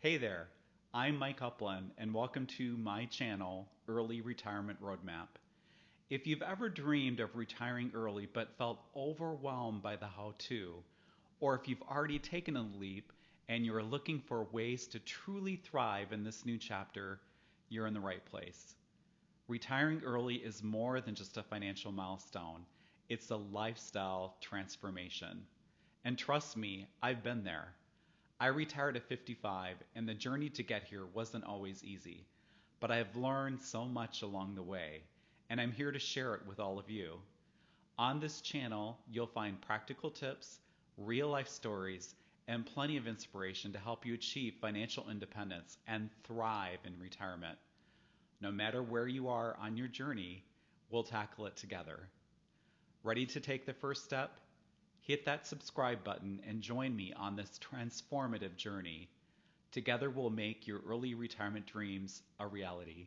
Hey there, I'm Mike Upland, and welcome to my channel, Early Retirement Roadmap. If you've ever dreamed of retiring early but felt overwhelmed by the how to, or if you've already taken a leap and you're looking for ways to truly thrive in this new chapter, you're in the right place. Retiring early is more than just a financial milestone, it's a lifestyle transformation. And trust me, I've been there. I retired at 55, and the journey to get here wasn't always easy, but I have learned so much along the way, and I'm here to share it with all of you. On this channel, you'll find practical tips, real life stories, and plenty of inspiration to help you achieve financial independence and thrive in retirement. No matter where you are on your journey, we'll tackle it together. Ready to take the first step? Hit that subscribe button and join me on this transformative journey. Together we'll make your early retirement dreams a reality.